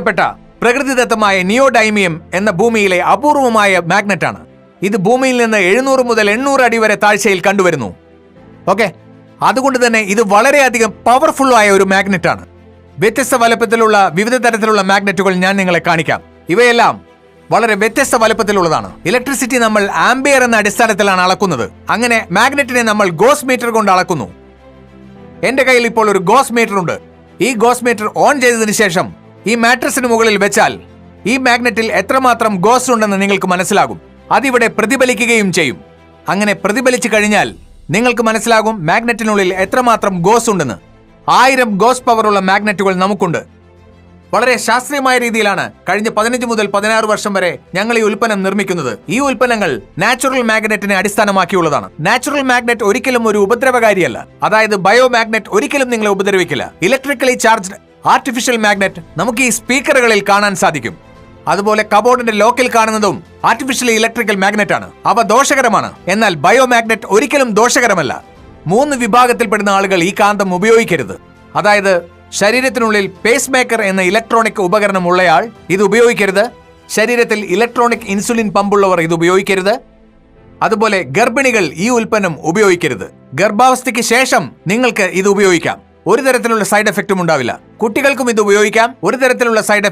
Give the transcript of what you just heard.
പ്പെട്ട പ്രകൃതിദത്തമായ നിയോഡൈമിയം എന്ന ഭൂമിയിലെ അപൂർവമായ മാഗ്നറ്റാണ്. ഇത് ഭൂമിയിൽ നിന്ന് 700 മുതൽ 800 അടി വരെ താഴ്ചയിൽ കണ്ടുവരുന്നു. ഓക്കെ, അതുകൊണ്ട് തന്നെ ഇത് വളരെയധികം പവർഫുൾ ആയ ഒരു മാഗ്നറ്റാണ്. വ്യത്യസ്ത വലുപ്പത്തിലുള്ള വിവിധ തരത്തിലുള്ള മാഗ്നറ്റുകൾ ഞാൻ നിങ്ങളെ കാണിക്കാം. ഇവയെല്ലാം വളരെ വ്യത്യസ്ത വലുപ്പത്തിലുള്ളതാണ്. ഇലക്ട്രിസിറ്റി നമ്മൾ ആംബിയർ എന്ന അടിസ്ഥാനത്തിലാണ് അളക്കുന്നത്. അങ്ങനെ മാഗ്നറ്റിനെ നമ്മൾ ഗോസ് മീറ്റർ കൊണ്ട് അളക്കുന്നു. എന്റെ കയ്യിൽ ഇപ്പോൾ ഒരു ഗോസ് മീറ്റർ ഉണ്ട്. ഈ ഗോസ് മീറ്റർ ഓൺ ചെയ്തതിനു ശേഷം ഈ മാട്രസിന് മുകളിൽ വെച്ചാൽ ഈ മാഗ്നറ്റിൽ എത്രമാത്രം ഗോസ് ഉണ്ടെന്ന് നിങ്ങൾക്ക് മനസ്സിലാകും. അതിവിടെ പ്രതിഫലിക്കുകയും ചെയ്യും. അങ്ങനെ പ്രതിഫലിച്ചു കഴിഞ്ഞാൽ നിങ്ങൾക്ക് മനസ്സിലാകും മാഗ്നറ്റിനുള്ളിൽ എത്രമാത്രം ഗോസ് ഉണ്ടെന്ന്. 1000 ഗോസ് പവറുള്ള മാഗ്നറ്റുകൾ നമുക്കുണ്ട്. വളരെ ശാസ്ത്രീയമായ രീതിയിലാണ് കഴിഞ്ഞ 15 മുതൽ 16 വർഷം വരെ ഞങ്ങൾ ഈ ഉൽപ്പന്നം നിർമ്മിക്കുന്നത്. ഈ ഉൽപ്പന്നങ്ങൾ നാച്ചുറൽ മാഗ്നറ്റിനെ അടിസ്ഥാനമാക്കിയുള്ളതാണ്. നാച്ചുറൽ മാഗ്നറ്റ് ഒരിക്കലും ഒരു ഉപദ്രവകാരിയല്ല. അതായത് ബയോ മാഗ്നറ്റ് ഒരിക്കലും നിങ്ങളെ ഉപദ്രവിക്കില്ല. ഇലക്ട്രിക്കലി ചാർജ്ഡ് ആർട്ടിഫിഷ്യൽ മാഗ്നറ്റ് നമുക്ക് ഈ സ്പീക്കറുകളിൽ കാണാൻ സാധിക്കും. അതുപോലെ കബോർഡിന്റെ ലോക്കിൽ കാണുന്നതും ആർട്ടിഫിഷ്യലി ഇലക്ട്രിക്കൽ മാഗ്നറ്റ് ആണ്. അവ ദോഷകരമാണ്. എന്നാൽ ബയോ മാഗ്നറ്റ് ഒരിക്കലും ദോഷകരമല്ല. 3 വിഭാഗത്തിൽപ്പെടുന്ന ആളുകൾ ഈ കാന്തം ഉപയോഗിക്കരുത്. അതായത് ശരീരത്തിനുള്ളിൽ പേസ് മേക്കർ എന്ന ഇലക്ട്രോണിക് ഉപകരണം ഉള്ളയാൾ ഇത് ഉപയോഗിക്കരുത്. ശരീരത്തിൽ ഇലക്ട്രോണിക് ഇൻസുലിൻ പമ്പുള്ളവർ ഇത് ഉപയോഗിക്കരുത്. അതുപോലെ ഗർഭിണികൾ ഈ ഉൽപ്പന്നം ഉപയോഗിക്കരുത്. ഗർഭാവസ്ഥയ്ക്ക് ശേഷം നിങ്ങൾക്ക് ഇത് ഉപയോഗിക്കാം. ഒരു തരത്തിലുള്ള സൈഡ് എഫക്റ്റും ഉണ്ടാവില്ല. കുട്ടികൾക്കും ഇത് ഉപയോഗിക്കാം. ഒരു തരത്തിലുള്ള സൈഡ്